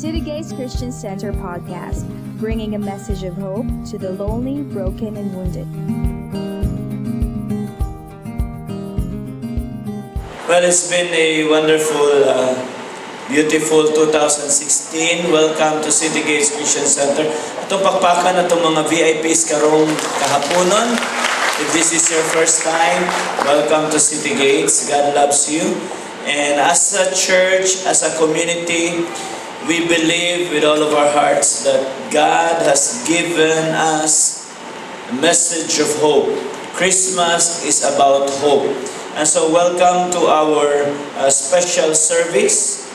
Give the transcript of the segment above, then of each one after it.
City Gates Christian Center podcast, bringing a message of hope to the lonely, broken, and wounded. Well, it's been a wonderful, beautiful 2016. Welcome to City Gates Christian Center. Itong pakpakan na itong mga VIPs karong kahaponon. If this is your first time, welcome to City Gates. God loves you. And as a church, as a community, we believe with all of our hearts that God has given us a message of hope. Christmas is about hope. And so welcome to our special service,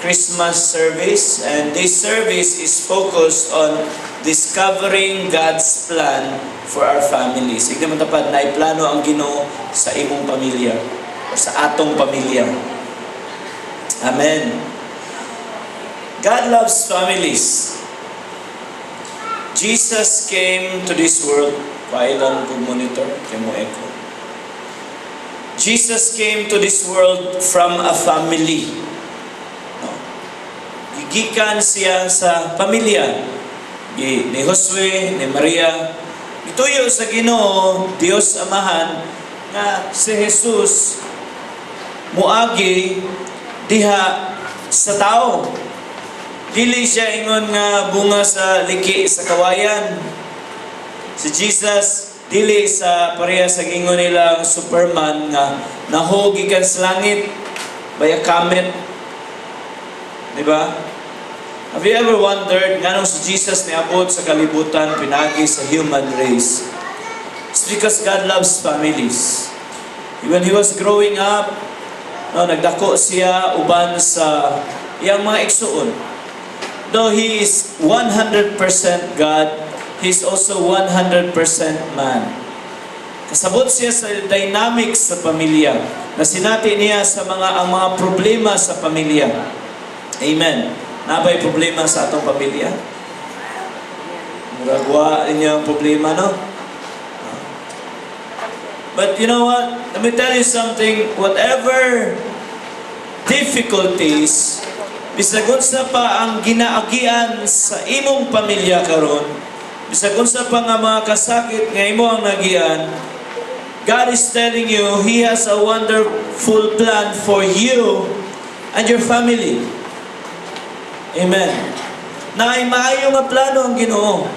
Christmas service. And this service is focused on discovering God's plan for our families. Igna matapad na iplano ang Ginoo sa imong pamilya o sa atong pamilya. Amen. God loves families. Jesus came to this world. Pailan kong monitor, kaya mo echo. Jesus came to this world from a family. Gigikan siya sa pamilya. Ni Josue, ni Maria. Ituyo sa Ginoo, Dios Amahan, nga si Jesus muagi diha sa tao. Dili siya ingon nga bunga sa liki sa kawayan. Si Jesus dili sa pareha sa gingon nilang Superman nga nahogikan sa langit baya kamet. Diba? Have you ever wondered nganong si Jesus niabot sa kalibutan pinagi sa human race? It's because God loves families. When He was growing up, nagdako siya uban sa iyang mga igsuon. Though He is 100% God, He is also 100% man. Kasabot siya sa dynamics sa pamilya, na sinati niya sa ang mga problema sa pamilya. Amen. Nabay problema sa atong pamilya? Muragwa niya ang problema, no? But you know what? Let me tell you something. Whatever difficulties, bisag unsa pa ang ginaagian sa imong pamilya karon, bisag unsa pa nga mga kasakit nga imo ang nagian, God is telling you He has a wonderful plan for you and your family. Amen. Na ay maayo nga plano ang Ginoo.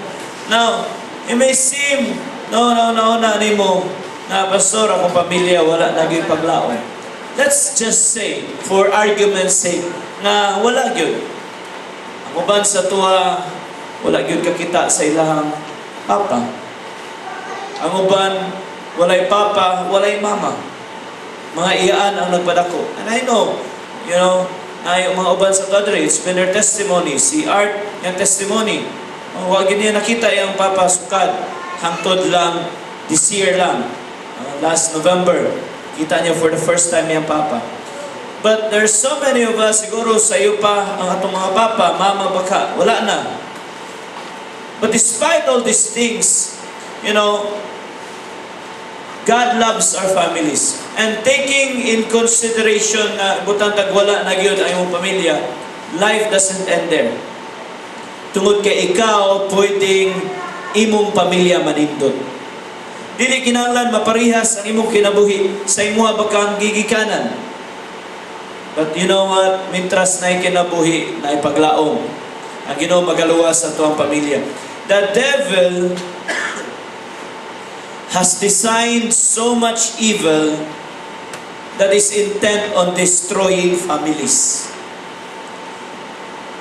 Now, it may seem na nimo na pastor akong pamilya wala naging paglaom. Let's just say, for argument's sake, na wala gyud. Ang uban sa tuwa, wala gyud kakita sa ilahang papa. Ang uban, walay papa, walay mama. Mga iyaan ang nagpadako. And I know, na yung mga uban sa Padre, it's been their testimony. Si Art, yung testimony. Huwag niya nakita yung papa sukad. Hangtod lang, this year lang. Last November. Kita niya for the first time yung papa. But there's so many of us, siguro sa iyo pa, ang atong mga papa, mama baka, wala na. But despite all these things, God loves our families. And taking in consideration na butang tagwala na yun ang iyong pamilya, life doesn't end there. Tungod kay ikaw, pwedeng imong pamilya manindot. Dili kinahanglan maparihas ang imong kinabuhi sa imuha bakang gigikanan. But you know what? Mintras na kinabuhi, na ipaglaom. Ang Ginoo magaluwas sa tuwang pamilya. The devil has designed so much evil that is intent on destroying families.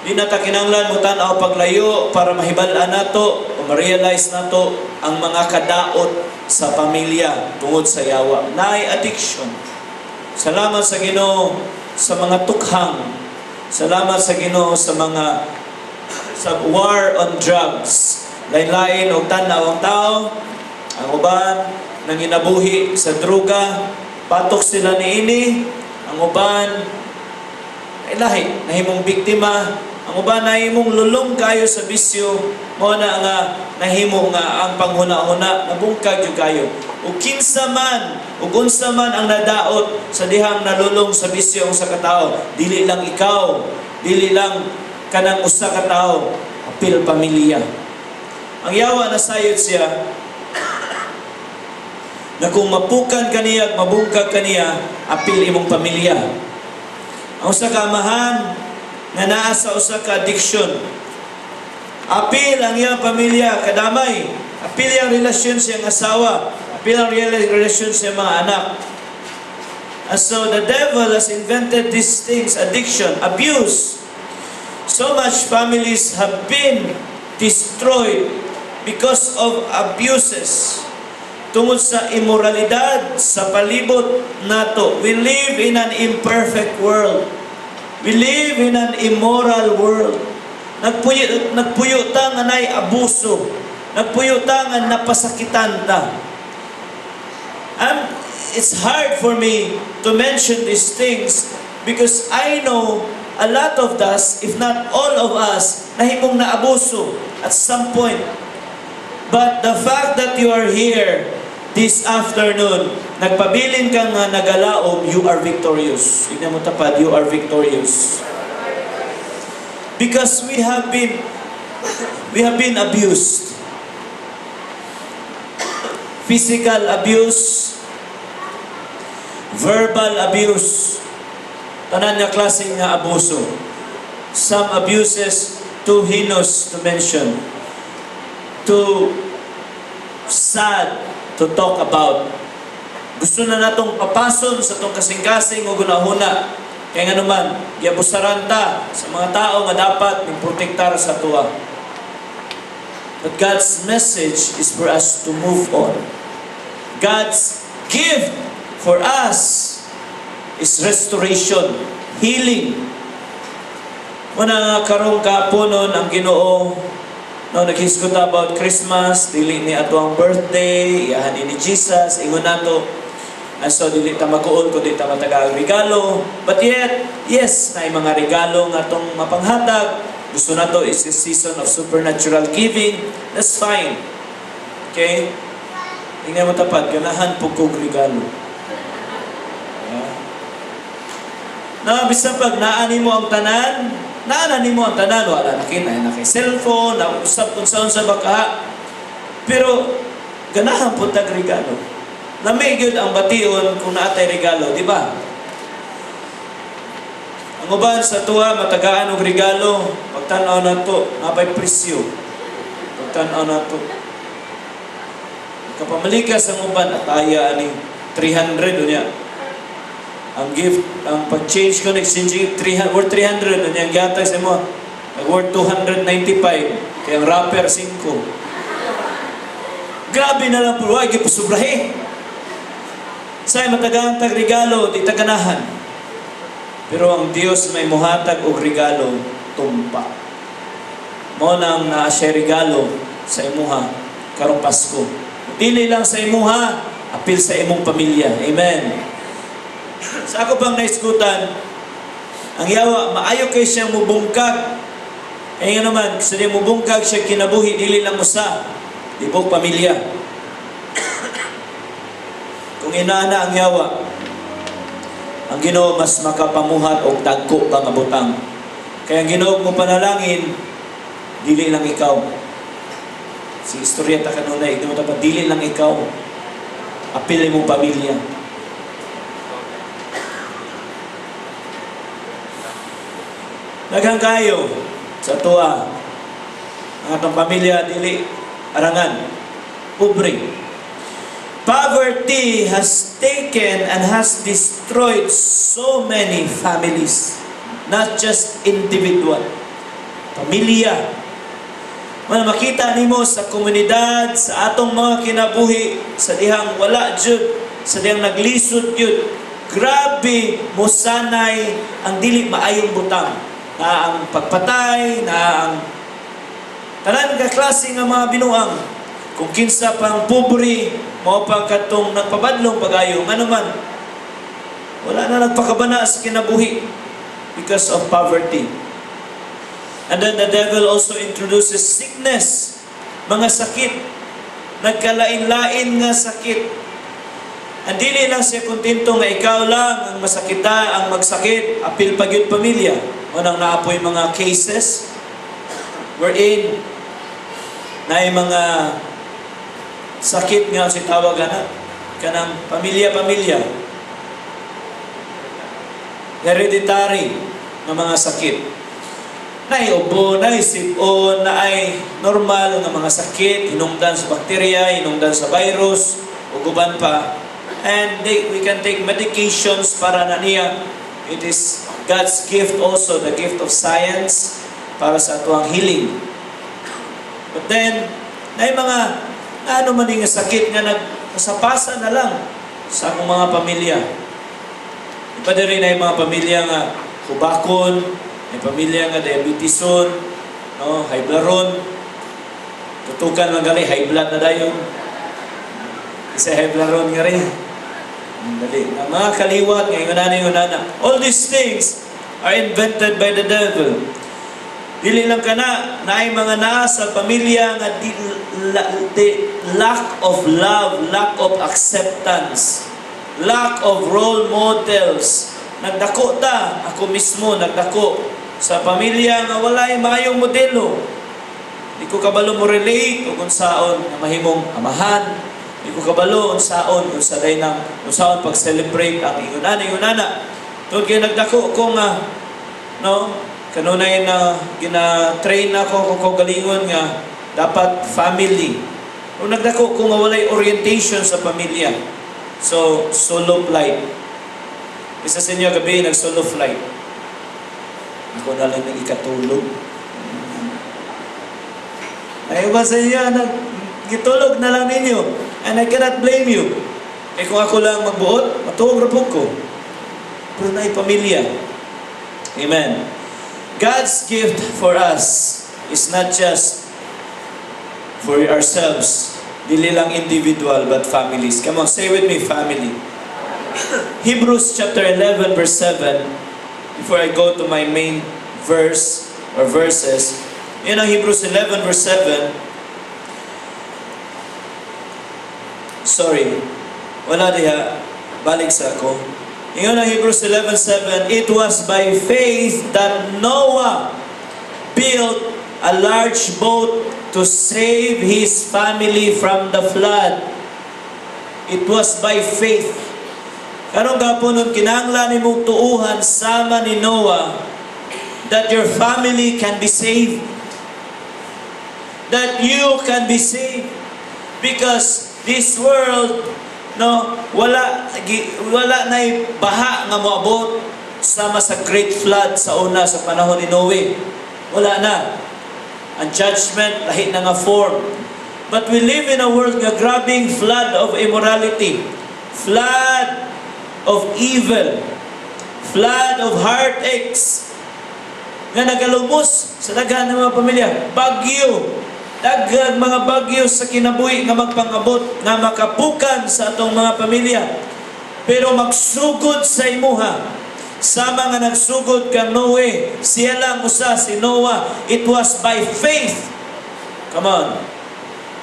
Di na ta kinahanglan mo tan-aw paglayo para mahibal-an nato o ma-realize nato ang mga kadaot sa pamilya tungod sa yawa. Naay addiction. Salamat sa Ginoo sa mga tukhang. Salamat sa Ginoo sa war on drugs. Lain-lain og tan-aw ang tao. Ang uban nang ginabuhi sa droga, patok sila niini. Ang uban ay lahi nahimong biktima. Ang uban nahimong lulong kayo sa bisyo. Mao na nga nahimo nga ang panghuna-huna mabungkag jud kayo. Ug kinsa man ug unsa man ang nadaot sa dihang nalulong sa bisyo sa katao, dili lang ikaw, dili lang kanang usa ka tawo, apil pamilya. Ang yawa na sayod siya, na kung mapukan kaniya at mabungkag kaniya, apil imong pamilya. Ang usa ka amahan nga naa sa usa ka addiction, apil ang iyang pamilya, kadamay. Apil ang relasyon sa iyang asawa, apil ang relasyon sa iyang mga anak. And so the devil has invented these things, addiction, abuse. So much families have been destroyed because of abuses. Tungod sa immoralidad sa palibot nato. We live in an imperfect world. We live in an immoral world. Nagpuyo ta nga nay abuso. Nagpuyo ta nga napasakitan ta. It's hard for me to mention these things because I know a lot of us, if not all of us, nahimong naabuso at some point. But the fact that you are here this afternoon, nagpabilin ka nga nagalaom, you are victorious. Tignan mo tapad, you are victorious. Because we have been abused. Physical abuse, verbal abuse, tanan nga klaseng nga abuso. Some abuses too heinous to mention, too sad to talk about. Gusto na natong papason sa tong kasing-kasing o gunahuna. Kaya nga naman, giabusaran ta sa mga tao nga dapat protektar sa tuwa. But God's message is for us to move on. God's gift for us is restoration, healing. Muna karong kaponon ang Ginoo, no, naghisgot about Christmas, dili ni ato ang birthday, iyahan ni Jesus, ingon nato. And so dili ta makuon kundi ta matagang regalo. But yet, yes, na mga regalo nga atong mapanghatag. Gusto nato is a season of supernatural giving. That's fine. Okay? Tingnan mo tapat, ganahan po kong regalo. Na bisan pag naani mo ang tanan, wala na kay cellphone, na usap kung saan sa baka. Pero ganahan po tag regalo. Lamig yun ang bation kung naatay regalo, di ba? Ang uban sa tuwa, matagaan og regalo, pagtanaw na to, napay presyo. Pagtanaw na to. Kapamalikas ang uban, ataya ani 300 niya. Ang gift, ang pag-change ko, exchange worth 300, ano yung gatay sa mo? Worth 295, kaya ang wrapper 5. Grabe na lang po, ay, gipusubrahe. Say, matagang tag-regalo, di taganahan. Pero ang Diyos may muhatag og regalo, tumpa. Mo nang na-share regalo sa imuha, karong Pasko. Dili lang sa imuha, apil sa imong pamilya. Amen. Sa ako bang naiskutan, ang yawa, maayo kay siyang mubungkag. Kaya nga naman, gusto niya mubungkag siya kinabuhi, dili lang usa, ibog pamilya. Kung inaana ang yawa, ang Ginoo mas makapamuhat og dagko pa nga butang. Kaya ang Ginoo mo panalangin, dili lang ikaw. Si istorya ta kanunay, mo dapat dili lang ikaw. Apil mo pamilya. Daghang kayo sa tuwa. Ang atong pamilya dili arangan. Pobre. Poverty has taken and has destroyed so many families, not just individual. Pamilya. Makita nimo sa komunidad, sa atong mga kinabuhi, sa dihang wala jud, sa dihang naglisod jud. Grabe mo sanay ang dili maayong butang. Na ang pagpatay, na ang tanan ka klase nga mga binuang. Kung kinsa pang pobre, mao pang katong nagpabadlong pagayo, nga naman, wala na nagpakabana sa kinabuhi because of poverty. And then the devil also introduces sickness, mga sakit, nagkalain-lain nga sakit. And dili lang siya kontento nga ikaw lang ang masakita, ang magsakit, apil pagyud pamilya. Unang naapoy mga cases wherein na mga sakit nga si tawag na kanang pamilya-pamilya. Hereditary na mga sakit. Naiubo, naisipon, na ay normal nga mga sakit, hinungdan sa bakterya, hinungdan sa virus, o guban pa. And we can take medications para na niya. It is God's gift also, the gift of science, para sa atuang healing. But then, na mga ano man yung sakit nga nagpasapasa na lang sa akong mga pamilya. Iba din rin na yung mga pamilya nga hubakon, may pamilya nga diabeteson, no, high blood, tutukan lang gali, high blood na dayon. Isa high blood nga rin. Dali. Mga kaliwat, ngayon na. All these things are invented by the devil. Dili lang ka na ay mga nasa pamilya nga lack of love, lack of acceptance, lack of role models. Nagdako ta, ako mismo nagdako sa pamilya nga walay maayong modelo. Di ko kabalo mo relate o kung saon na mahimong amahan. Di ko kabalo unsaon pag-celebrate ang ingunana. Tungod kay nagdako ko nga kanunay na gina-train ako kung galingon nga dapat family. O nagdako ko nga walay orientation sa pamilya. So, solo flight. Isa sa inyo gabi nag-solo flight. Ako na lang ikatulog. Ay ba sa inyo, gitulog na lang ninyo. And I cannot blame you. Kung ako lang magbuot, matuog rapog ko. Pero na pamilya. Amen. God's gift for us is not just for ourselves. Dili lang individual, but families. Come on, say with me, family. Hebrews chapter 11, verse 7. Before I go to my main verse or verses, yun ang Hebrews 11, verse 7. Sorry, wala diha. Balik sa ako. Yun ang Hebrews 11:7. It was by faith that Noah built a large boat to save his family from the flood. It was by faith. Karong gapon nun kinahanglan nimong tuuhan sama ni Noah that your family can be saved. That you can be saved. Because this world, wala na baha nga moabot sama sa great flood sa una sa panahon ni Noe. Wala na. Ang judgment lahi na nga form. But we live in a world nga grabbing flood of immorality, flood of evil, flood of heartaches nga nagalumos sa daghan ng mga pamilya. Bagyo. Daghang mga bagyo sa kinabuhi nga magpangabot nga makapukan sa atong mga pamilya. Pero magsugod sa imuha. Sama nga nagsugod ka Noe, siya lang usa si Noah. It was by faith. Come on.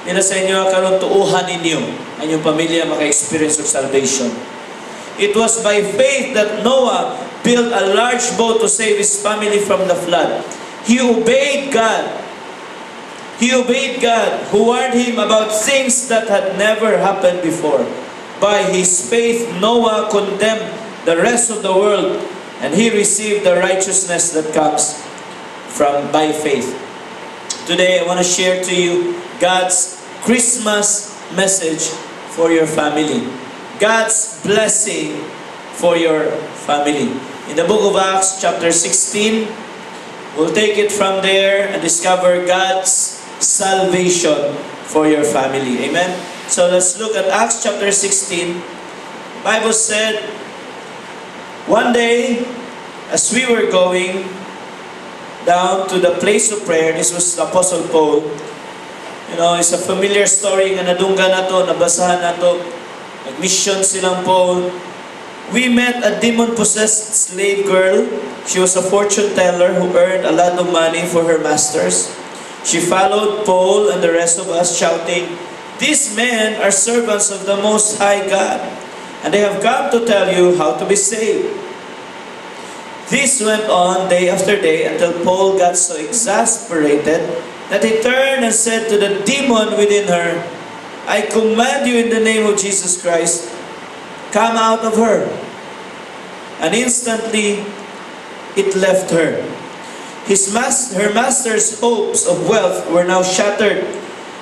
Nila sa inyo karon tuuhan ninyo ang inyong pamilya maka-experience of salvation. It was by faith that Noah built a large boat to save his family from the flood. He obeyed God. He obeyed God, who warned him about things that had never happened before. By his faith, Noah condemned the rest of the world, and he received the righteousness that comes by faith. Today, I want to share to you God's Christmas message for your family. God's blessing for your family. In the book of Acts, chapter 16, we'll take it from there and discover God's salvation for your family. Amen? So let's look at Acts chapter 16. Bible said, one day, as we were going down to the place of prayer, this was the Apostle Paul. It's a familiar story nga nadunggan na to, nabasahan na to. Nag-mission silang Paul. We met a demon-possessed slave girl. She was a fortune teller who earned a lot of money for her masters. She followed Paul and the rest of us, shouting, "These men are servants of the Most High God, and they have come to tell you how to be saved." This went on day after day until Paul got so exasperated that he turned and said to the demon within her, I command you in the name of Jesus Christ, come out of her. And instantly it left her. Her master's hopes of wealth were now shattered.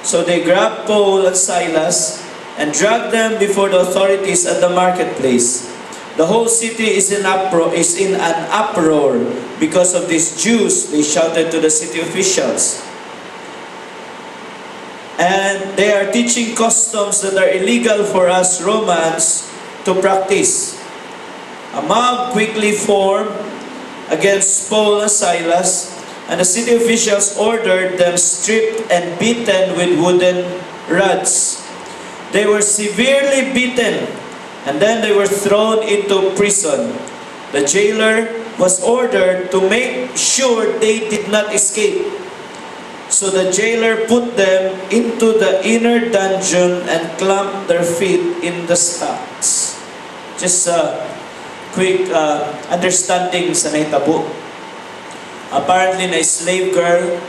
So they grabbed Paul and Silas and dragged them before the authorities at the marketplace. The whole city is in an uproar because of these Jews, they shouted to the city officials. And they are teaching customs that are illegal for us Romans to practice. A mob quickly formed against Paul and Silas, and the city officials ordered them stripped and beaten with wooden rods. They were severely beaten, and then they were thrown into prison. The jailer was ordered to make sure they did not escape. So the jailer put them into the inner dungeon and clamped their feet in the stocks. Just a quick understanding sa nahitabo. Apparently, na slave girl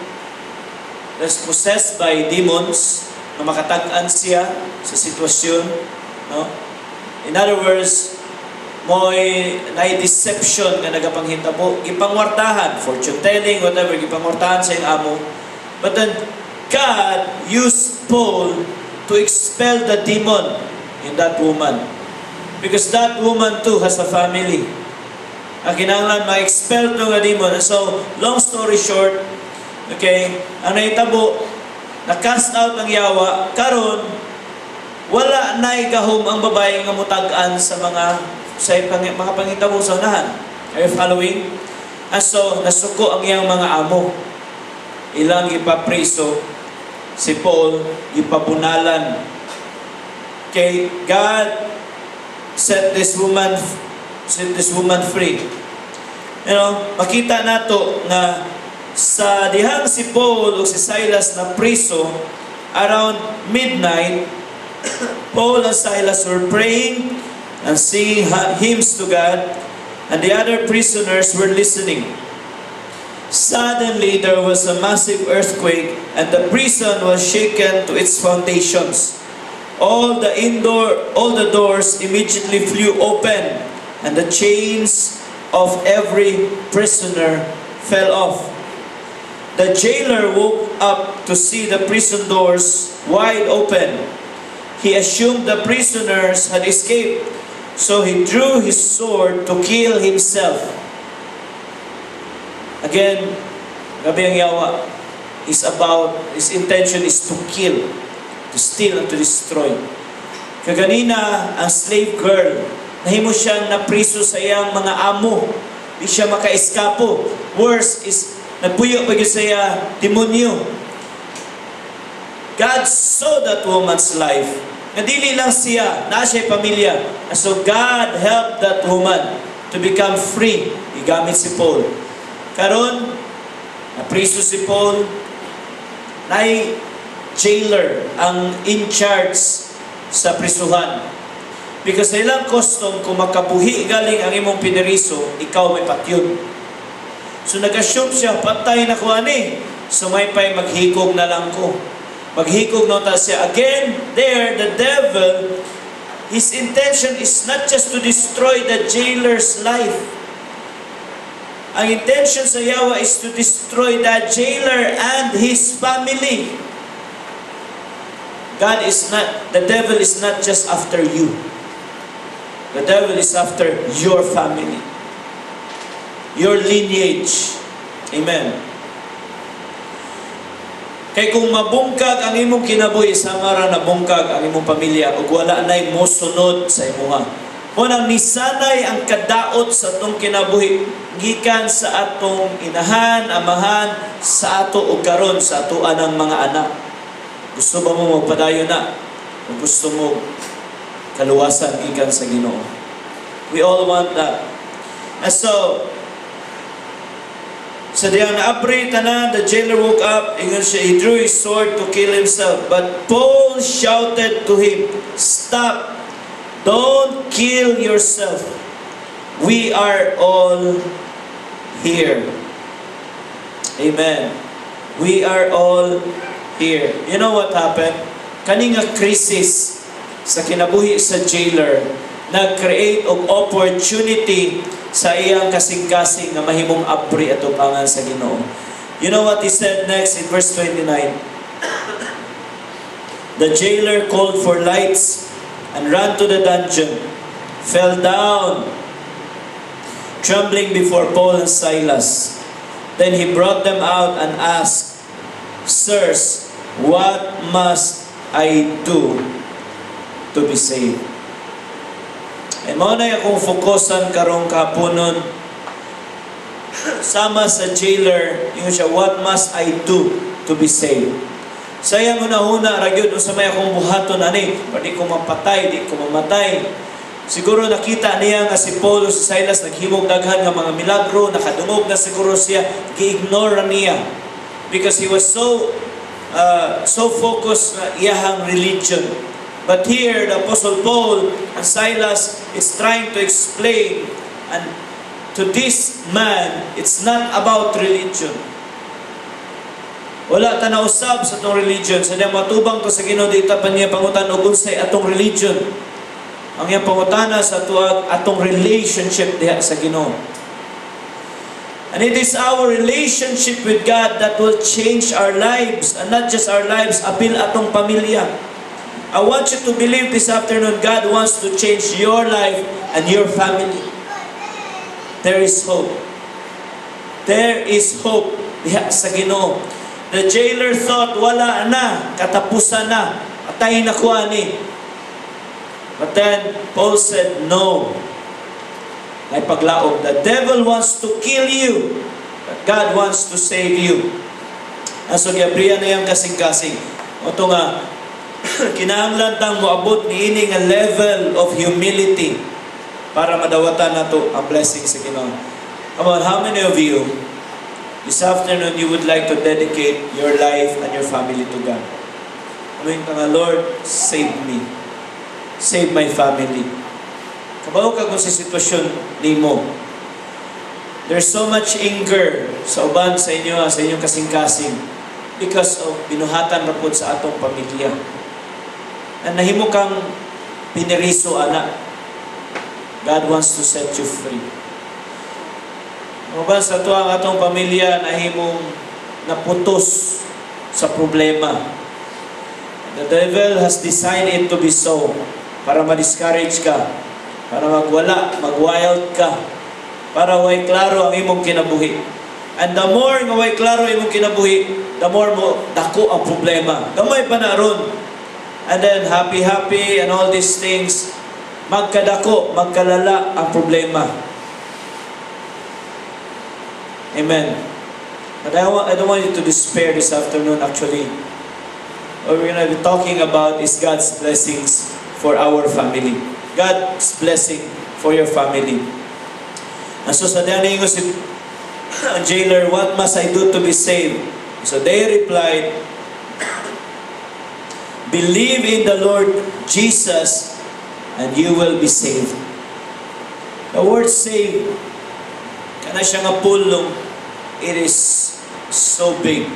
was possessed by demons na makatag-an siya sa sitwasyon. No? In other words, mo'y deception nga nagapanghitabo. Gipangwartahan, fortune telling, whatever, gipangwartahan sa iyong amo. But then, God used Paul to expel the demon in that woman. Because that woman too has a family. Ang kinahanglan ma-expel to nga demon. And so, long story short, okay, ang nahitabo, na-cast out ang yawa, karon wala na'y gahom ang babae nga mutag-an sa mga panghitabo sa unahan. Are you following? And so, nasuko ang iyang mga amo. Ilang ipapriso, si Paul, ipabunalan. Okay, God set this woman free. You know, makita nato na sa dihang si Paul o si Silas na priso, around midnight, Paul and Silas were praying and singing hymns to God, and the other prisoners were listening. Suddenly, there was a massive earthquake, and the prison was shaken to its foundations. All the doors immediately flew open, and the chains of every prisoner fell off. The jailer woke up to see the prison doors wide open. He assumed the prisoners had escaped, so he drew his sword to kill himself. Again, gabi ang yawa his intention is to kill, to steal, and to destroy. Kaganina, ang slave girl, nahimo siyang napriso sa iyang mga amo. Di siya maka-eskapo. Worse is, nagpuyo pa sa iya demonyo. God saw that woman's life. Nadili lang siya, na siya'y pamilya. And so God helped that woman to become free. Igamit si Paul. Karon, napriso si Paul, na'y jailer ang in charge sa prisuhan. Because sa ilang custom, kung makabuhi galing ang imong piniriso, ikaw may patyon. So nag-assume siya, patay na ko ani. So may pa'y maghikog na lang ko. Maghikog na ta siya. Again, there, the devil, his intention is not just to destroy the jailer's life. Ang intention sa yawa is to destroy the jailer and his family. The devil is not just after you. The devil is after your family, your lineage. Amen. Kay kung mabungkag ang imong kinabuhi, sama ra na bungkag ang imong pamilya ug wala nay mosunod sa imuha. Munang nisanay ang kadaot sa atong kinabuhi gikan sa atong inahan, amahan, sa ato ug karon sa atoan ang mga anak. Gusto ba mo magpadayon na? O gusto mo kaluwasan gikan sa Ginoo? We all want that. And so, sa diyang naabri tanan, the jailer woke up, ingon siya, he drew his sword to kill himself. But Paul shouted to him, "Stop! Don't kill yourself. We are all here. Amen. We are all here. You know what happened? Kaning nga crisis sa kinabuhi sa jailer, nag-create og opportunity sa iyang kasing-kasing na mahimong abri at upangan sa Ginoo. You know what he said next in verse 29? The jailer called for lights and ran to the dungeon, fell down, trembling before Paul and Silas. Then he brought them out and asked, Sirs, what must I do to be saved? E mao na akong fokusan karong kapunon sama sa jailer, yung siya, what must I do to be saved? Saya una-una, ragyod, sa may akong buhaton, ani, di ko mapatay, di ko mamatay. Siguro nakita niya nga si Paul o si Silas naghimog daghan nga mga milagro, nakadungog na siguro siya, gi-ignore niya. Because he was so focused na iyahang religion. But here, the Apostle Paul and Silas is trying to explain, and to this man, it's not about religion. Wala ta nausab sa atong religion. Sa diya matubang to sa Ginoo, di ta pa niya pangutan o unsay atong religion. Ang iyang pangutana sa tuwag atong relationship diha sa Ginoo. And it is our relationship with God that will change our lives, and not just our lives, apil atong pamilya. I want you to believe this afternoon, God wants to change your life and your family. There is hope. There is hope diha sa Ginoo. The jailer thought, wala na, katapusan na, atay na ko ani. But then, Paul said, no. Ay paglaog, the devil wants to kill you, but God wants to save you. Aso giabriya na yung kasing-kasing. O ito nga, kinahanglan tang moabot ni ini nga level of humility para madawatan nato ang blessing sa Ginoo. Come on, how many of you this afternoon you would like to dedicate your life and your family to God? Amen ka nga, Lord, save me. Save my family. Kabaw ka kung sa sitwasyon nimo. There's so much anger sa uban sa inyo, sa inyong kasing-kasing because of binuhatan na po sa atong pamilya. And nahimo kang piniriso, anak. God wants to set you free. Uban sa ito ang atong pamilya nahimong naputos sa problema. The devil has designed it to be so para ma-discourage ka, para magwala, mag-wild ka, para way klaro ang imong kinabuhi. And the more nga way klaro ang imong kinabuhi, the more mo dako ang problema. Gamay pa na ron. And then happy and all these things, magkadako, magkalala ang problema. Amen. But I don't want you to despair this afternoon actually. What we're going to be talking about is God's blessings for our family. God's blessing for your family. And so sa diyan nga si jailer, what must I do to be saved? So they replied, believe in the Lord Jesus and you will be saved. The word saved, kana siya nga pulong, it is so big.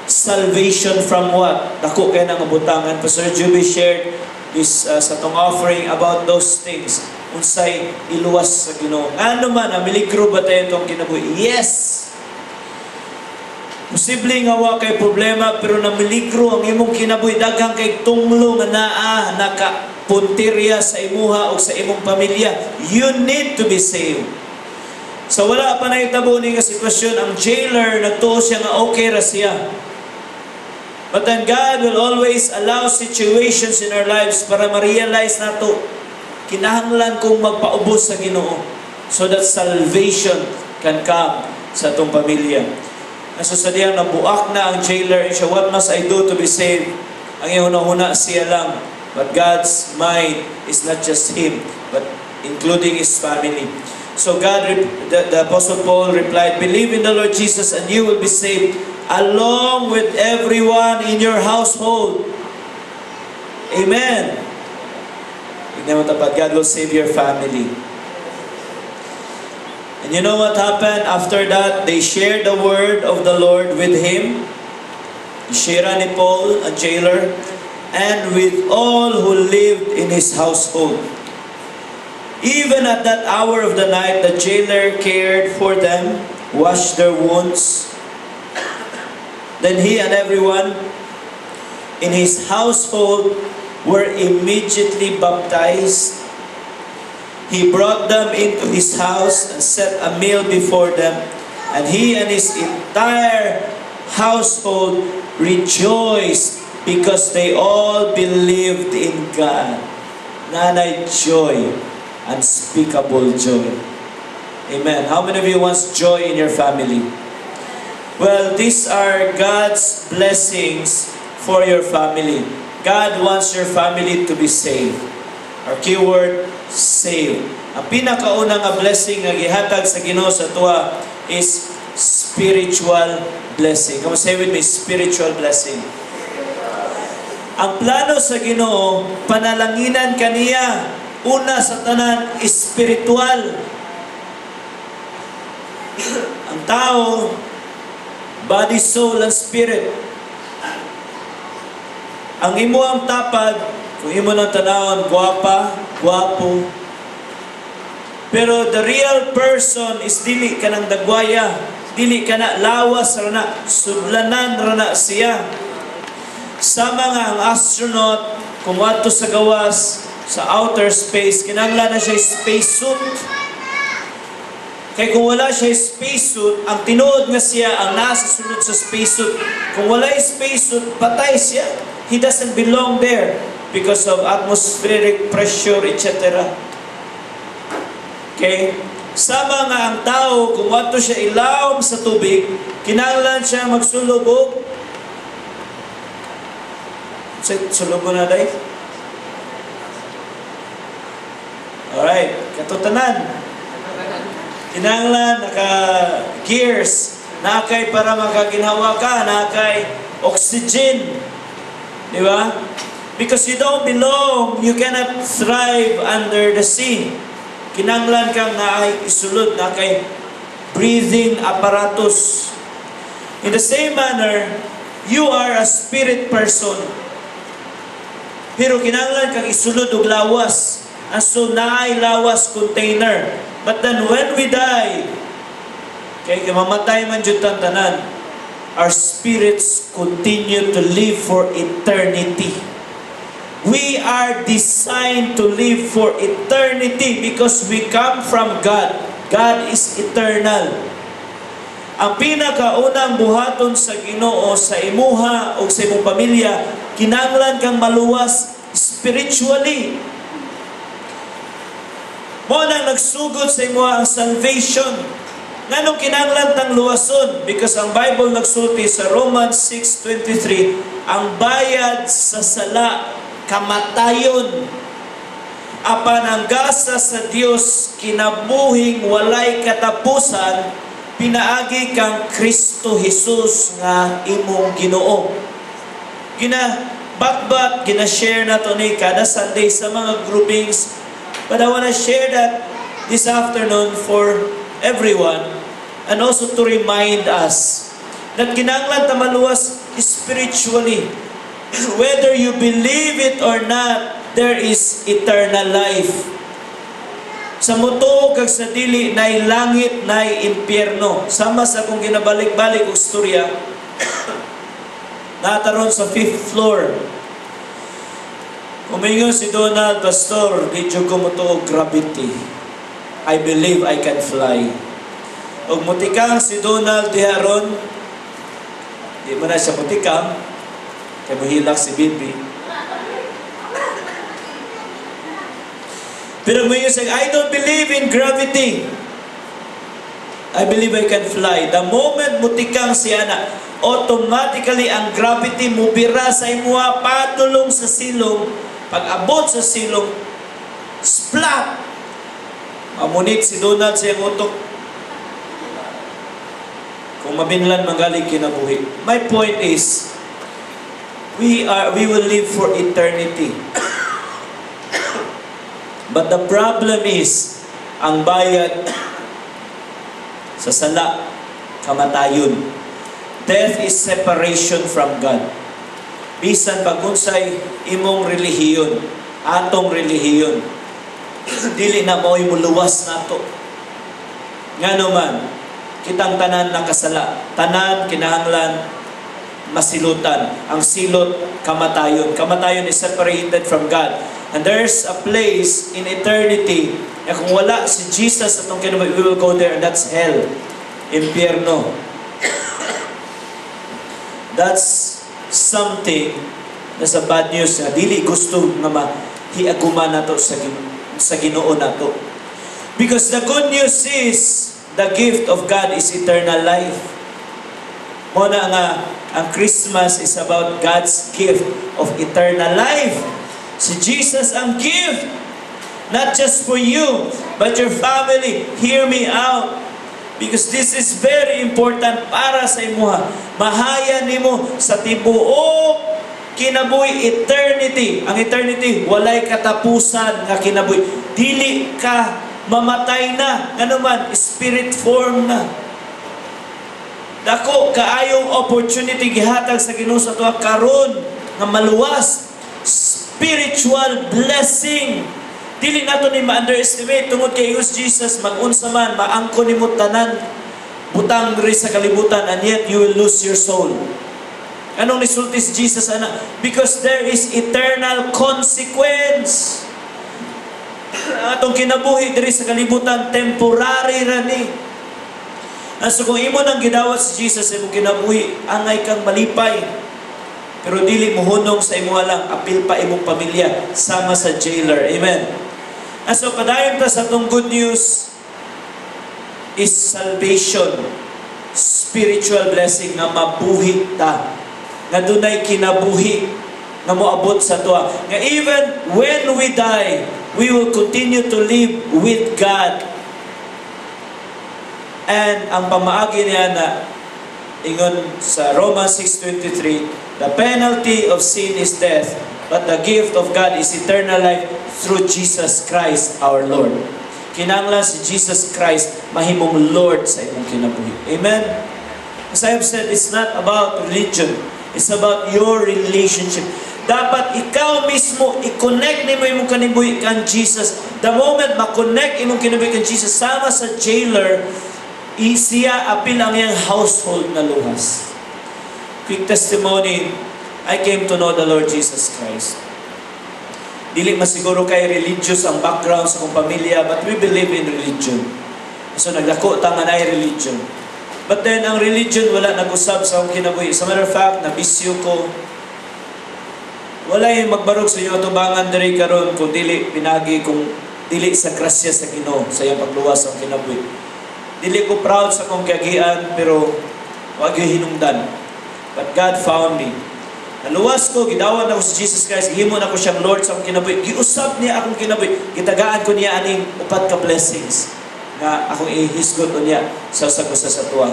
Salvation from what? Dako kay nang butangan. Pastor Juby shared this sa tong offering about those things. Unsay iluwas sa Ginoo. Ano man, miligro ba tayo itong kinabuhi? Yes! Posible nga wa kay problema, pero namiligro ang imong kinabuhi. Daghang kay tunglo nga naa, nakapuntirya sa imuha o sa imong pamilya. You need to be saved. So wala pa na itabo ni nga sitwasyon, ang jailer, nagtuo siya nga okay ra siya. But then God will always allow situations in our lives para ma-realize nato kinahanglan kong magpaubos sa Ginoo so that salvation can come sa atong pamilya. So sa diyang nabuak na ang jailer, and siya, what must I do to be saved? Ang ihuna-huna siya lang. But God's mind is not just him, but including his family. So the Apostle Paul replied, believe in the Lord Jesus and you will be saved along with everyone in your household. Amen. Tignan mo tapat, God will save your family. And you know what happened after that? They shared the word of the Lord with him, Shira ni Paul, a jailer, and with all who lived in his household. Even at that hour of the night, the jailer cared for them, washed their wounds. Then he and everyone in his household were immediately baptized. He brought them into his house and set a meal before them, and he and his entire household rejoiced because they all believed in God. Nanay joy, unspeakable joy. Amen. How many of you wants joy in your family? Well, these are God's blessings for your family. God wants your family to be saved. Our keyword, saved. Ang pinakaunang nga blessing nga gihatag sa Ginoo sa tuwa is spiritual blessing. Come on, say with me, spiritual blessing. Ang plano sa Ginoo, panalanginan kaniya. Una sa tanan, espiritual. Ang tao, body, soul, and spirit. Ang imo ang tapad, kung imo ng tanawon, gwapa, gwapo. Pero the real person is dili ka ng dagwaya, dili ka na lawas rana, sudlanan rana siya. Sama nga ang astronaut, kung ato sa gawas, sa outer space, kinahanglan na siya spacesuit. Kaya kung wala siya spacesuit, ang tinuod nga siya ang nasa sunod sa spacesuit. Kung wala spacesuit, patay siya. He doesn't belong there because of atmospheric pressure, etc. Okay? Sama nga ang tao, kung wato siya ilawom sa tubig, kinahanglan siya magsulubog. Sulubo na day? Alright, katutanan. Kinahanglan, naka-gears, nakay para makaginhawa ka, nakay oxygen. Di ba? Because you don't belong, you cannot thrive under the sea. Kinahanglan kang naay isulod, nakay breathing apparatus. In the same manner, you are a spirit person. Pero kinahanglan kang isulod og lawas. And so naay lawas container. But then when we die, kay mamatay man jud tanan, our spirits continue to live for eternity. We are designed to live for eternity because we come from God. God is eternal. Ang pinakaunang buhaton sa Ginoo sa imuha o sa imong pamilya, kinahanglan kang maluwas spiritually. Mo nang nagsugod sa imo ang salvation. Nganong kinahanglan tang luwason? Because ang Bible nagsulti sa Romans 6:23, ang bayad sa sala kamatayon. Apan ang gasa sa Dios kinabuhing walay katapusan, pinaagi kang Kristo Jesus nga imong Ginoo. Gina-batbat, gina-share na to ni kada Sunday sa mga groupings. But I want to share that this afternoon for everyone and also to remind us that kinahanglan ta maluwas spiritually. Whether you believe it or not, there is eternal life. Sa mutuo kag sa dili nay langit nay impyerno. Sama sa kung ginabalik-balik og istorya. Nataron sa 5th floor. Umingon si Donald, Pastor, di jud ko mutuo gravity. I believe I can fly. Og mutikang si Donald diharon, di man na siya mutikang, kay mohilak si Bibi. Pero umingon siya, I don't believe in gravity. I believe I can fly. The moment mutikang siya na, automatically ang gravity mubira sa imuha, padulong sa silong. Pag abot sa silong, splat! Mamunit si Donald sa iyang utok. Kung mabinlan magaling kinabuhi. My point is, we will live for eternity. But the problem is, ang bayad Sa sala, kamatayon. Death is separation from God. Bisan pagunsay imong relihiyon, atong relihiyon, dili na mo'y muluwas nato. Nga naman, kitang tanan nakasala, tanan kinahanglan masilutan. Ang silot, kamatayon. Kamatayon is separated from God. And there's a place in eternity na kung wala si Jesus atong kinabuhi, we will go there, and that's hell. Impyerno. That's something na sa bad news na dili gusto nga mahiaguma nato sa Ginoo nato. Because the good news is the gift of God is eternal life. Muna nga ang Christmas is about God's gift of eternal life. Si Jesus ang gift, not just for you, but your family. Hear me out. Because this is very important para sa imuha. Mahaya nimo sa tibuok kinabuhi eternity. Ang eternity, walay katapusan nga kinabuhi. Dili ka mamatay na. Ano man, spirit form na. Dako kaayong opportunity gihatag sa Ginoo sa tuwa karon nga maluwas. Spiritual blessing. Dili nato ni ma-underestimate tungod kay Jesus mag-unsa man maangko nimo tanan butang diri sa kalibutan, and yet you will lose your soul. Anong nisulti si Jesus ana? Because there is eternal consequence. Atong kinabuhi diri sa kalibutan temporary ra ni. So kung imo nang gidawat si Jesus sa imong kinabuhi, angay kang malipay. Pero dili mohunong sa imo lang, apil pa imong pamilya sama sa jailer. Amen. So padayon ta sa atong good news is salvation, spiritual blessing na mabuhi ta, nga dunay kinabuhi nga moabot sa tuwa, nga even when we die, we will continue to live with God. And ang pamaagi niya na ingon sa Romans 6:23, the penalty of sin is death, but the gift of God is eternal life through Jesus Christ our Lord. Kinahanglan si Jesus Christ mahimong Lord sa imong kinabuhi. Amen? As I have said, it's not about religion. It's about your relationship. Dapat ikaw mismo i-connect nimo imong kinabuhi kan Jesus. The moment ma-connect imong kinabuhi kan Jesus sama sa jailer, siya apil ang iyang household na luhas. Quick testimony, I came to know the Lord Jesus Christ. Dili masiguro kay religious ang background sa kong pamilya, but we believe in religion. So naglako ta nga nay religion. But then ang religion wala nag-usab sa akong kinabuhi. As a matter of fact, nabisyo ko. Walay magbarog sa inyo atubangan diri karon kung dili pinagi, kung dili sa grasya sa Ginoo sa iyang pagluwas ang kinabuhi. Dili ko proud sa akong kagian, pero wag yung hinungdan. But God found me. Naluwas ko, gidawan ako si Jesus Christ, gihimo na ko siyang Lord sa akong kinabuhi. Giusab niya akong kinabuhi. Gitagaan ko niya aning upat ka blessings nga akong ihisgot niya sa sagusa sa tuwa.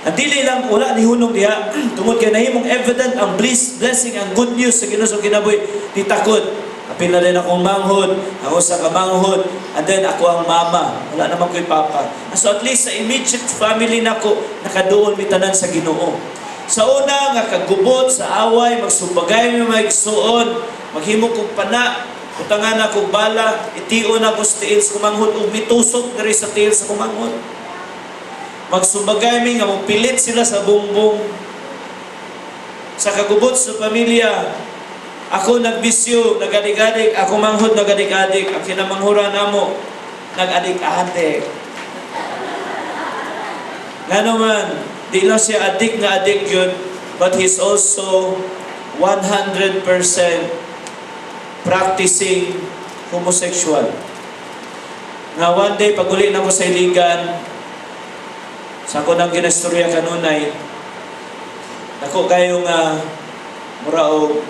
At dili lang, wala ni hunong diha. Tungod kay nahimong evident ang blessing, ang good news sa Ginoo sa kinabuhi. Di takot. Apil na din akong manghod, ang usa ka manghod, and then ako ang mama. Wala naman ko'y papa. So at least sa immediate family nako, nakaduol mi tanan sa Ginoo. Sa una nga kagubot sa away, magsubagay mi magsuon, maghimo kog pana, utangan na kog bala, ition na ko sa tiil sa kumanghod, ug mitusok diri sa tiil sa kumanghod. Magsubagay mi nga pilit sila sa bumbong. Sa kagubot sa pamilya, ako nagbisyo, nagadik-adik, ako manghod nagadik-adik, ang kinamanghuran namo nagadik-adik. Ngano man, di lang siya adik yun, but he's also 100% practicing homosexual. Nga one day, pag uli na ko sa iligan, sa ako nang ginastorya kanunay, ako kayong mura o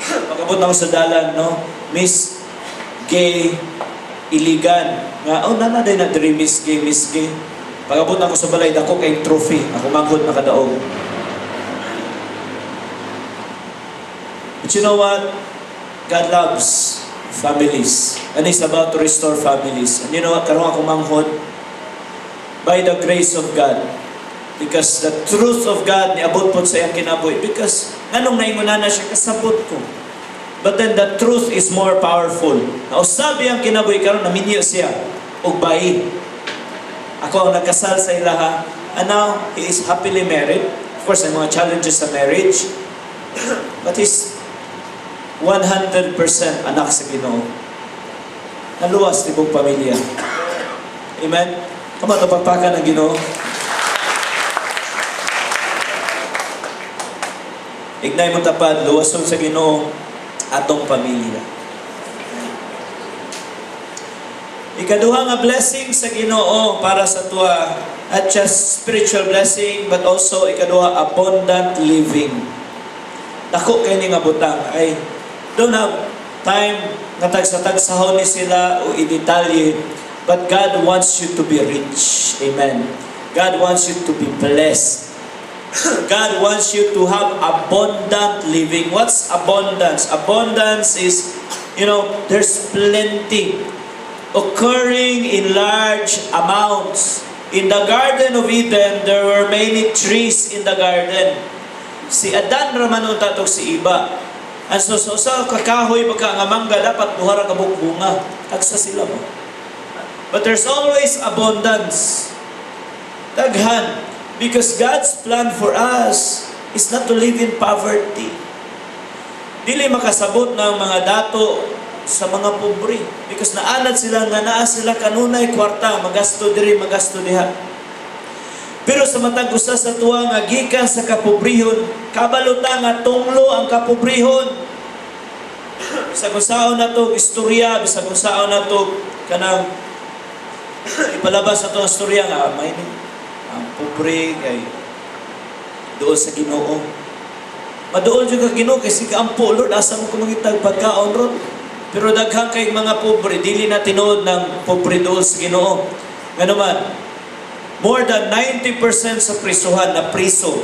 pagkabot na ko sa dalan, no? Miss Gay Iligan. Nga, nana din na diri Miss Gay. Pagabot ako sa balay, dako kay trophy. Ako manghod na kadaog. But you know what? God loves families. And He's about to restore families. And you know what? Karong ako manghod, by the grace of God. Because the truth of God niabot po sa iyang kinabuhi. Because anong nainguna na siya kasabot ko. But then the truth is more powerful. Nausabi ang kinabuhi karon naminyo siya og bayi. Ako ang nagkasal sa ilaha, and now he is happily married. Of course, may mga challenges sa marriage. But he's 100% anak sa Ginoo. Naluwas tibok pamilya. Amen? Kama napagpakan ng Ginoo. Ignay mo tapad, luwason sa Ginoo atong pamilya. Ikaduha nga blessing sa Ginoo para sa tuwa, not just spiritual blessing, but also ikaduha abundant living. Dako kay ni nga butang ay don't have time nga tag-sa-tagsahon ni sila o i-detalye, but God wants you to be rich. Amen. God wants you to be blessed. God wants you to have abundant living. What's abundance? Abundance is, there's plenty occurring in large amounts. In the Garden of Eden, there were many trees in the garden. Si Adan raman tatog si iba. And so sa kakahoy pagka nga mangga dapat duha ra ka bunga. Tagsa sila mo. But there's always abundance. Daghan. Because God's plan for us is not to live in poverty. Dili makasabot ng mga dato sa mga pobre. Because naanad sila nga naa sila kanunay kwarta, magasto diri, magasto diha. Pero sa matag usa sa tuwa nga gikan sa kapobrehon, kabalutan nga tunglo ang kapobrehon. Bisag unsaon na to istorya, bisag unsaon na to kanang ipalabas sa to istorya nga may ang pobre kay doon sa Ginoo. Maduol jud ka Ginoo kay sige ampo Lord asa mo ko mangitag pagkaon ron. Pero daghang kay mga pobre dili na tinuod ng pobre dool sa Ginoo. Ngano man more than 90% sa prisuhan na priso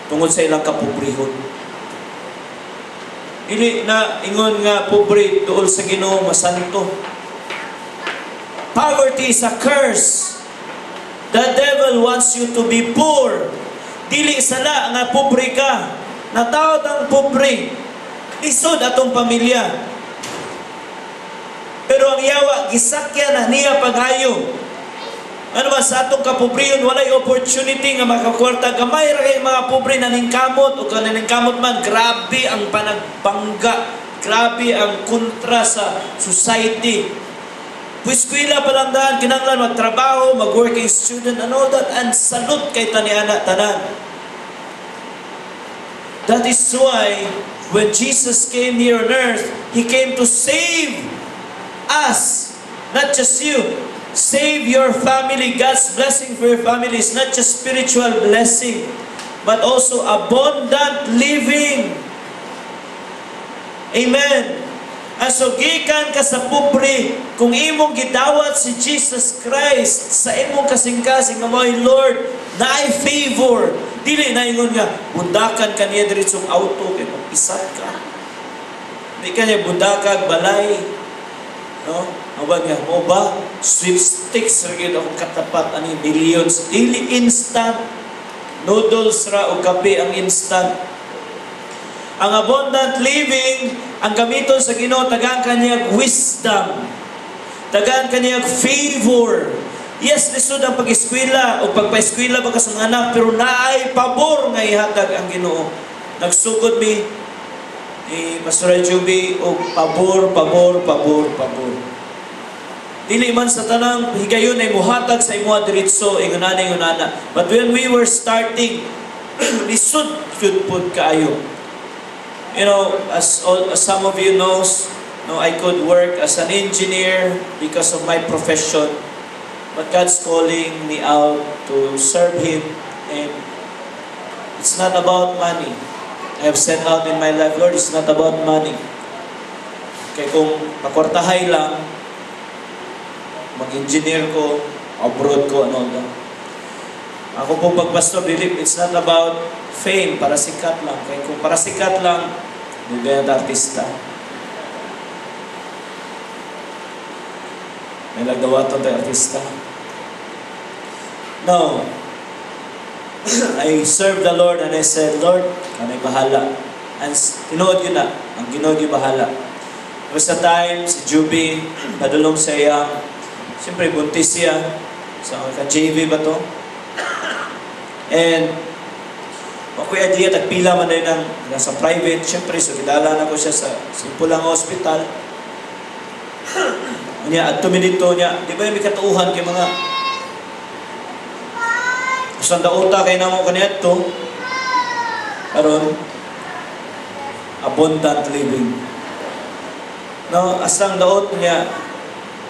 tungod sa ilang kapobrehon. Dili na ingon nga pobre dool sa Ginoo masanto. Poverty is a curse. The devil wants you to be poor. Dili sala nga pobre ka. Natawad ang pobre. Isod atong pamilya. Pero ang yawa, gisakya na niya paghayo. Ano ba sa atong kapobrehon, walay opportunity nga makakwarta. Gamay ra kay mga pobre na ningkamot o kananingkamot man, grabe ang panagbangga. Grabe ang kontra sa society. Puiskwila pa lang daan, kinanglan magtrabaho, mag-working student, and all that, and salute kay taniana tanan. That is why, when Jesus came here on earth, He came to save us, not just you. Save your family. God's blessing for your family is not just spiritual blessing, but also abundant living. Amen. So gikan ka sa pobre, kung imong gidawat si Jesus Christ sa imong kasing-kasing nga mo'y Lord, naay favor. Dili na ingon nga, bundakan ka niya diritsong auto, kaya mag-isat ka. Di ka niya bundakag, balay. No? Awag nga, mo ba? Sweepstakes rin akong katapat, ani millions. Dili instant. Noodles ra o kape ang instant. Ang abundant living, ang gamiton sa Ginoo, tagaan kaniyang wisdom. Tagaan kaniyang favor. Yes, lisod ang pag-eskwela o pagpa-eskwela ba ka sa anak, pero naay pabor nga ihatag ang Ginoo. Nagsugod mi ni Pastor Juby o pabor. Dili man sa tanang higayon ay muhatag sa imo diretso ingunana. But when we were starting, lisod jud pud kaayo. As some of you knows, I could work as an engineer because of my profession. But God's calling me out to serve Him. And it's not about money. I have said out in my life, Lord, it's not about money. Kaya kung pakwartahay lang, mag-engineer ko, abroad ko, ano lang. Ako po pagpastor, believe it's not about fame, para sikat lang. Kaya kung para sikat lang, hindi na artista. May nagdawaton tayo artista. No. I served the Lord and I said, Lord, kanay bahala. And tinuod yun na. Ang Ginoo yung bahala. Tapos sa time, si Juby, padulong sa iya. Siyempre, buntis siya. So, ka-JV ba to? And, ako'y idea, tagpila man na yun nasa private. Siyempre, so kitala na ko siya sa simpulang hospital. Niya, at tumidito niya, di ba yung may katuuhan kay mga usang dauta kay namo kaniyat to? Karon, abundant living. No, asang daot niya,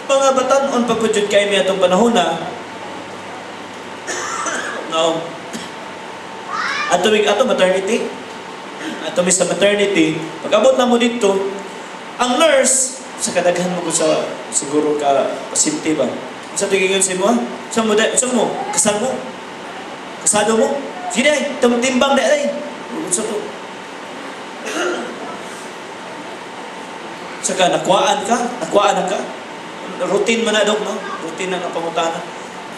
mga batanon pagpudjud kay mi atong panahon na. No. Ato maternity. Ato mi sa maternity, pag-abot na mo dito, ang nurse sa kadaghan mo ko sa siguro ka pasyente ba. Sa tingin sa mo, sa mo, kasal mo. Kasado mo. Sige, timbang na ay. Sa to. Saka nakuhaan ka. Routine man na dok, no? Routine na pangutana.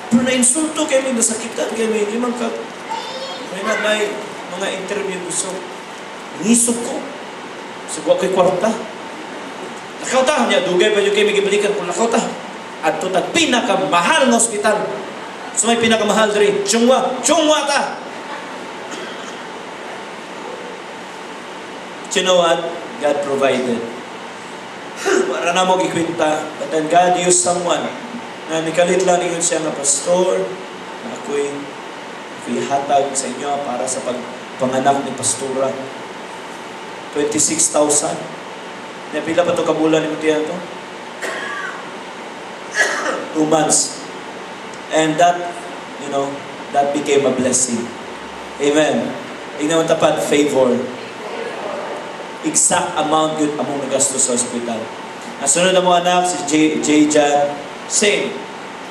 Pero na-insulto kay may nasakitan kay may limang ka. May mga interview gusto. Ngisog ko. Sigwa ko'y kwarta. Lakaw ta. Niya, dugay pa yung kayo may gibalikan kung lakaw ta. At ito pinakamahal ng ospital. So may pinakamahal rin. Chungwa ta! You know what? God provided. Para na mo gikwinta. But then God used someone na nikalit lang yun siya nga pastor na ako'y hatag sa inyo para sa pagpanganak ni pastora. 26,000. Napila pa ito kabulan ni Mutiyan to? 2 months. And that, that became a blessing. Amen. Tingnan mo tapat, favor. Exact amount yun among nagastos sa hospital. Ang sunod na mo anak, si J. Jan, same.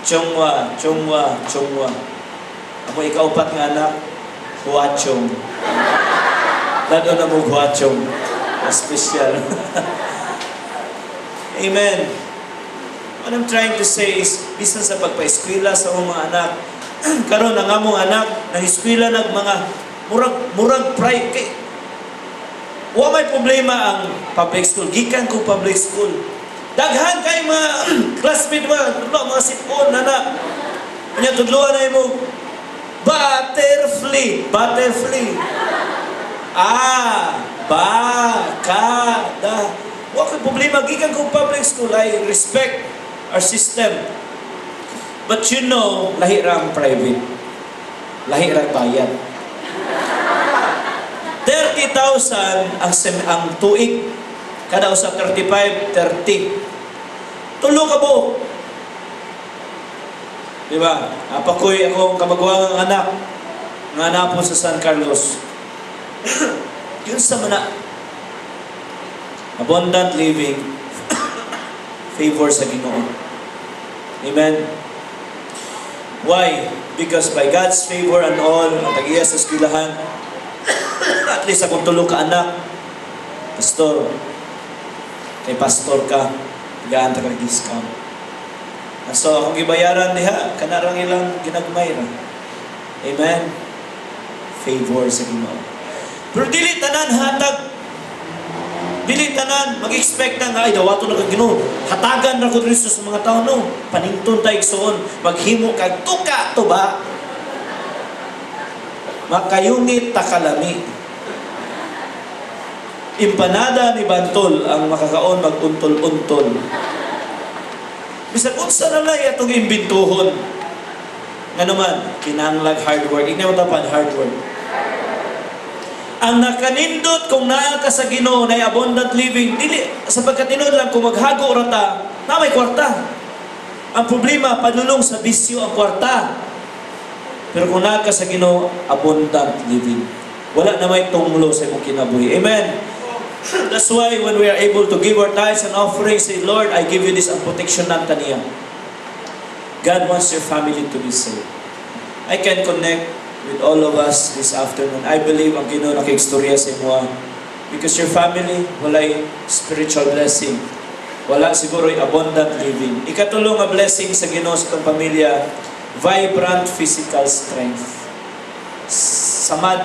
Chongwa. Amo ikaupat nga anak, Huachong. Lalo na mo Huachong. Special. Amen. What I'm trying to say is, bisan sa pagpa-eskwela sa mga anak, karon ang among anak, nang-eskwela ng mga murag private. Wa may problema ang public school. Gikan ko public school. Daghan kay mga classmate mga sipon, nana. Kanya tudluan na mo, butterfly. Bakada. Wa kay problema. Gikan ko public school. I respect our system. But lahi ra ang private. Lahi ra bayad. 30,000 ang tuig. Kada usa 35, 30. Tulo ka po. Diba? Apakoy akong kamagwangang anak. Nga na po sa San Carlos. Yun sa mana. Abundant living. Favor sa Ginoo. Amen? Why? Because by God's favor and all, ang tag-iya sa eskwelahan, at least akong tulong ka anak, pastor, kay pastor ka, gaan ta kag discount. So akong gibayaran diha, kanarang ilang ginagmay ra. Amen? Favor sa Ginoo. Pero dili tanan hatag. Dili tanan mag-expect na ay dawato na kag Ginoo. Hatagan ra ko Kristo sa mga tawo no. Panington ta igsoon, maghimo kag tuka to ba? Makayungit ta kalami. Impanada ni Bantol ang makakaon mag-untol-untol. Bisag unsa na lang atong imbintuhon. Nga naman, kinahanglan hard work. Ignaw tapan hard work. Ang nakanindot kung naa ka sa Ginoo na abundant living, dili sapagkat tinuod lang kung maghago ra ta, na may kwarta. Ang problema padulong sa bisyo ang kwarta. Pero kung naa ka sa Ginoo, abundant living. Wala na may tunglo sa imong kinabuhi. Amen. That's why when we are able to give our tithes and offerings, say, Lord, I give you this ang protection ng taniya. God wants your family to be saved. I can connect with all of us this afternoon. I believe ang Ginoo nakigstorya sa imo because your family walay spiritual blessing. Wala siguro abundant living. Ikatulong nga blessing sa Ginoo sa tong pamilya vibrant physical strength. Samad,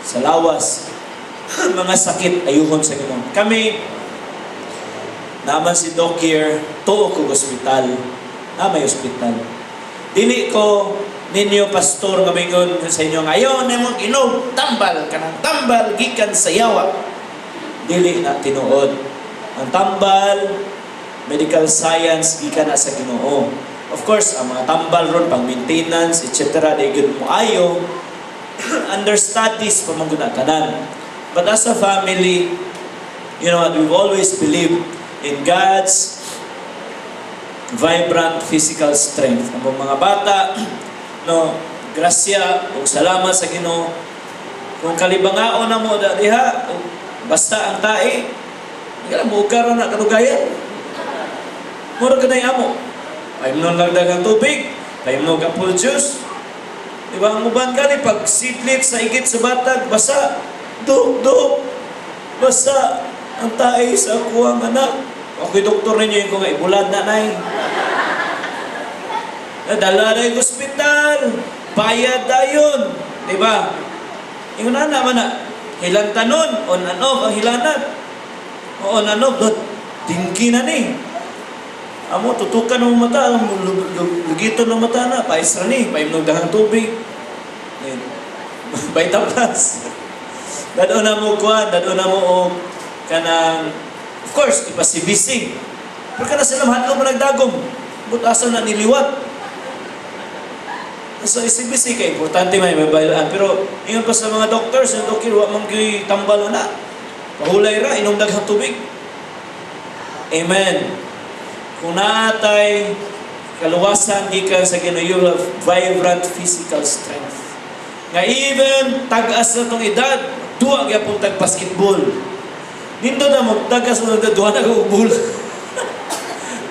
sa lawas, mga sakit, ayuhon sa Ginoo. Kami, naman si Doc here, tuo ko ospital. May ospital. Dili ko ninyo pastor nga mingon sa inyo ngayon nimong inog tambal kanang tambal gikan sa yawa. Dili na tinuod. Ang tambal medical science gikan na sa Ginoo. Of course, ang mga tambal ron pang maintenance etc. They good mo ayo under studies pamanguna tanan. But as a family, you know what, we've always believed in God's vibrant physical strength. Ang mga bata, no, grasya o salamat sa Ginoo. Kung kalibangaon na mo diha, basta ang tae, kaya mo karon na kadugayan. Mura ka na amo. Paimnon lang dagang tubig, paimnon ka full juice. Diba ang uban ka ni pag siplit sa igit sa batag, basa, duk, basa ang tae sa kuwang anak. Okay, doktor ninyo yung kung ibulad na nay. Nadala na yung ospital. Bayad na yun. Diba? Yung naman na, hilantanon, on and off, ang hilanat. O on and off, tingki na ni. Amo, tutukan ng mata, lugiton ng mata na, paisra ni, paimnog dahang tubig. Baita plus. Dado na mo kuhan, dado na mo o kanang, of course, ipasibising. Pero ka na sila mahadlo mo nagdagom. Butasan na niliwat. So, isibisi ka, importante may mabaylaan. Pero, ingon pa sa mga doctors, yung doktor, wak mong tambal na. Pahulay ra, inom daghang tubig. Amen. Kung naatay kaluwasan gikan sa Ginoo, you have vibrant physical strength. Nga even tag-as na tong edad, duwa gyapon tag basketball. Nindo na mo tagas mo duwa na ko bul.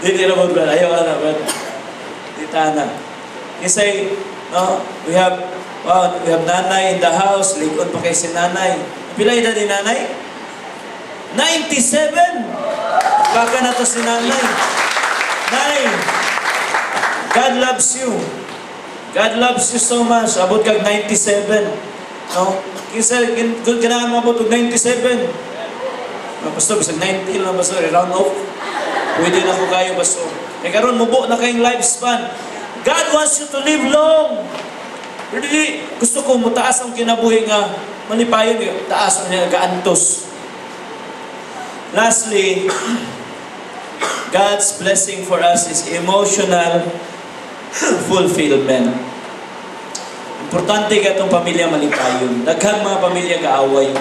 Dili ra mo bul, ayaw ana but ditana. Kasi no, we have nanay in the house, likod pa kay si nanay. Pila edad ni nanay? 97. Baka na to si nanay. Nay, God loves you. God loves you so much. Abot kag 97. No? Kinsa good ganahan mo abot og 97. Pastor, bisag 90 lang pastor, round off. Pwede na ko kayo pastor. Kaya karon mubo na kayong lifespan. God wants you to live long. Really, gusto ko mutaas ang kinabuhi nga manipayon taas niya gaantos. Lastly, God's blessing for us is emotional fulfillment. Importante ka itong pamilya malipayon. Daghang mga pamilya kaaway.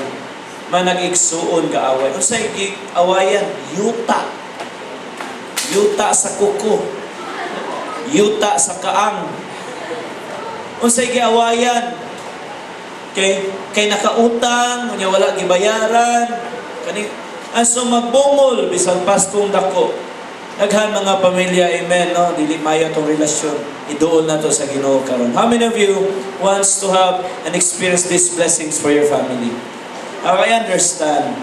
Manag-igsuon kaaway. Kung sa'y awayan, yuta. Yuta sa kuko. Yuta sa kaang. Kung sa'y awayan, kay nakautang, kanya wala gibayaran, so magbungol, bisang pastong dako. Naghan mga pamilya, amen, no? Dili mayo itong relasyon. Idoon na to sa Ginoo karon. How many of you wants to have and experience these blessings for your family? I understand.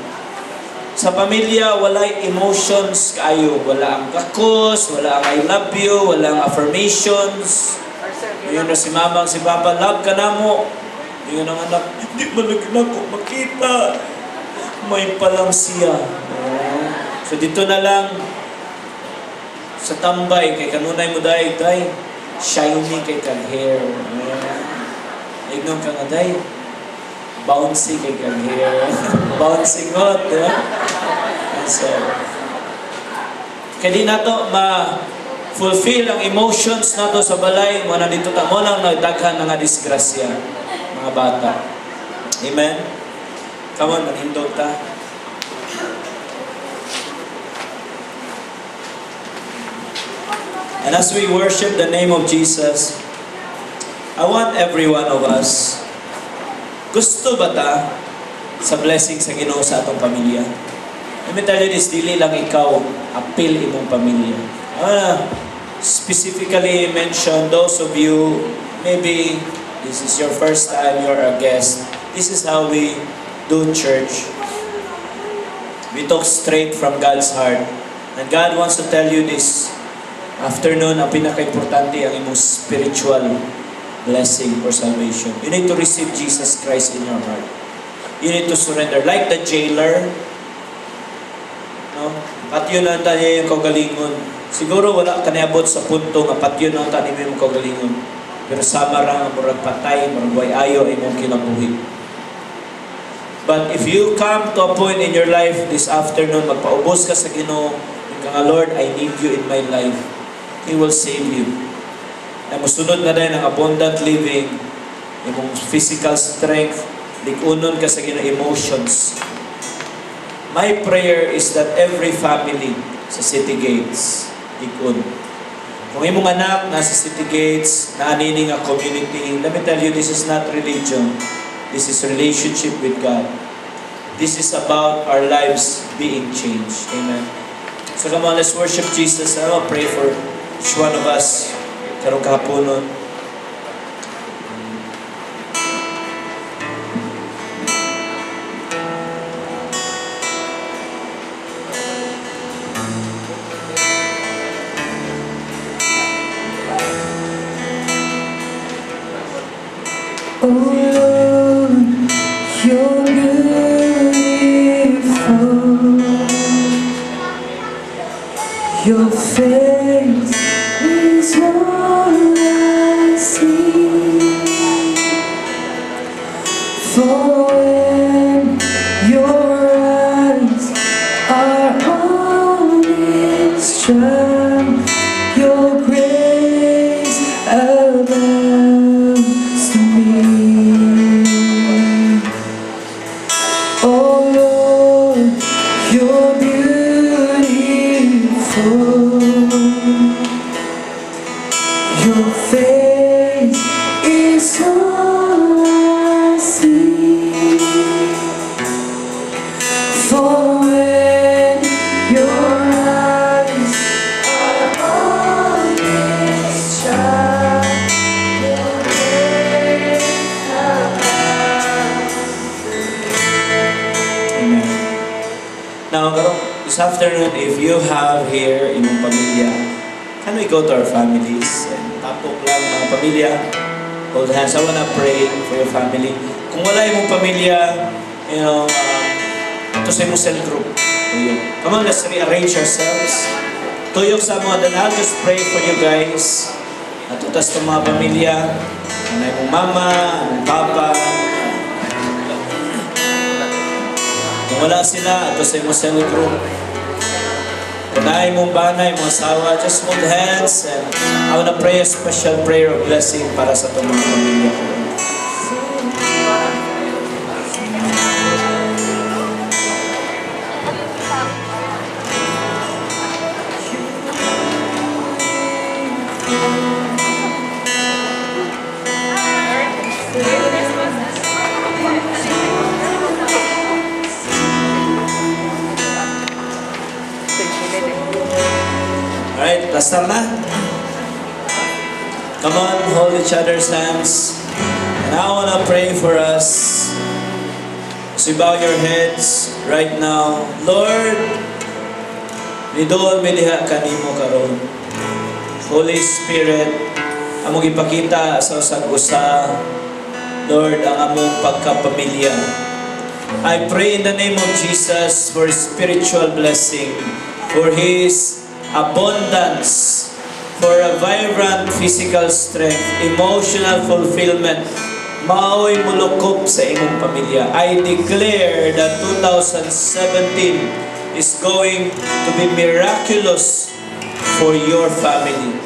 Sa pamilya, wala emotions kayo. Wala ang kakos, wala ang I love you, wala ang affirmations. Yun na si mama, si papa, love ka na mo. Yun ang anak, hindi malagyan ako makita. May palang siya. So dito na lang, sa tambay, kay kanunay mo day, shiny kay kang hair. Ignon ka nga day, bouncy kay kang hair. Bouncing hot, So, kaya di na to ma-fulfill ang emotions na to sa balay, mo na dito mo lang nagdaghan nga disgrasya, mga bata. Amen? Come on, manindog ta. And as we worship the name of Jesus, I want every one of us, gusto ba ta sa blessing sa Ginoo sa atong pamilya? Let me tell you this, dili lang ikaw, appeal imong pamilya. Specifically mention those of you, maybe this is your first time, you're a guest. This is how we do church. We talk straight from God's heart. And God wants to tell you this. After nun, ang pinaka-importante ang imong spiritual blessing or salvation. You need to receive Jesus Christ in your heart. You need to surrender. Like the jailer, no? Patyon na tayo yung kagalingon. Siguro wala ka niabot sa punto nga patyon na tayo yung kagalingon. Pero sama ra nga murag patay, murag way ayo imong kinabuhi. But if you come to a point in your life this afternoon, magpaubos ka sa Ginoo, nga Lord, I need you in my life. He will save you. Ay musunod na rin ang abundant living, imong physical strength, likunon ka sa Ginoo emotions. My prayer is that every family sa City Gates, ikon. Kung imong anak nasa City Gates, naanini nga community, let me tell you, this is not religion. This is relationship with God. This is about our lives being changed. Amen. So come on, let's worship Jesus. I will pray for each one of us. Karong kahaponon. Oh Lord, you're beautiful. Your face is all I see. For when your eyes are on instruct, your grace abounds to me. Oh Lord, you're beautiful. Your face is all I see. For when your eyes are on this child, your grace abounds. Amen. Now, this afternoon, if you have here imong pamilya, can we go to our families? And tapok lang mga pamilya. Hold hands. I wanna pray for your family. Kung wala imong pamilya, ito sa imong cell group. Tuyok. Come on, let's rearrange ourselves. Tuyok sa mga danal. Just pray for you guys. Natutas ng mga pamilya. Ano imong mama, imong papa. Kung wala sila, ito sa imong cell group. Kung naay mong banay, mong asawa, just hold hands and I want to pray a special prayer of blessing para sa itong mga pamilya ko. Alright, pastor na. Come on, hold each other's hands. And I want to pray for us. As you bow your heads right now. Lord, nidoon miliha kanimo karon. Holy Spirit, among ipakita sa usag usa, Lord, ang among pagkapamilya. I pray in the name of Jesus for spiritual blessing, for His abundance, for a vibrant physical strength, emotional fulfillment, maoy mulukop sa imong pamilya. I declare that 2017 is going to be miraculous for your family.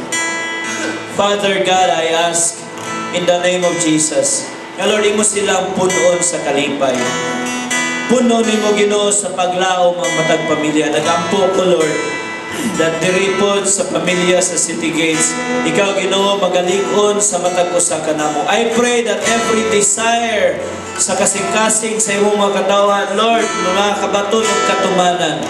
Father God, I ask in the name of Jesus, na Lord, imo silang punon sa kalipay. Puno nimo Ginoo sa paglaom ang matag pamilya. Nagampo ko, Lord, that diripod sa pamilya sa City Gates, ikaw Ginoo magalig-on sa matag usa kanamo. I pray that every desire sa kasing-kasing sa imong mga katawan, Lord, mga kabaton ug katumanan,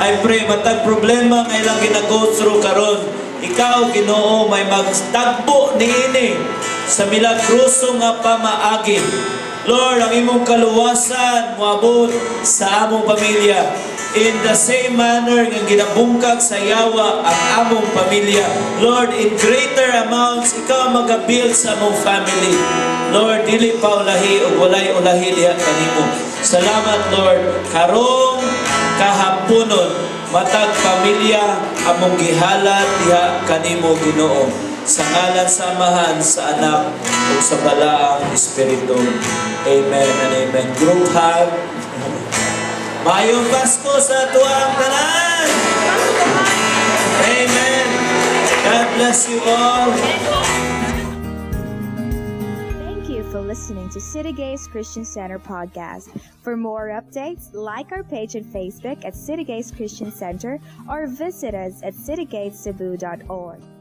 I pray matag problema nga ilang gina-go through karon, ikaw Ginoo may magtagbo niini sa milagroso nga pamaagi. Lord, ang imong kaluwasan moabot sa among pamilya. in the same manner nga ginabungkag sa yawa ang among pamilya. Lord, in greater amounts, ikaw mag-build sa among family. Lord, dili pa ulahi o walay ulahi diha kanimo. Salamat, Lord. Karong kahaponon, matag pamilya among gihalat diha kanimo, Ginoo. Sa ngalan samahan sa anak o sa balaang Espiritu. Amen and amen. Group hug. Mayong Pasko sa tuwang tanan. Amen. God bless you all. Thank you for listening to City Gates Christian Center podcast. For more updates, like our page on Facebook at City Gates Christian Center or visit us at citygatescebu.org.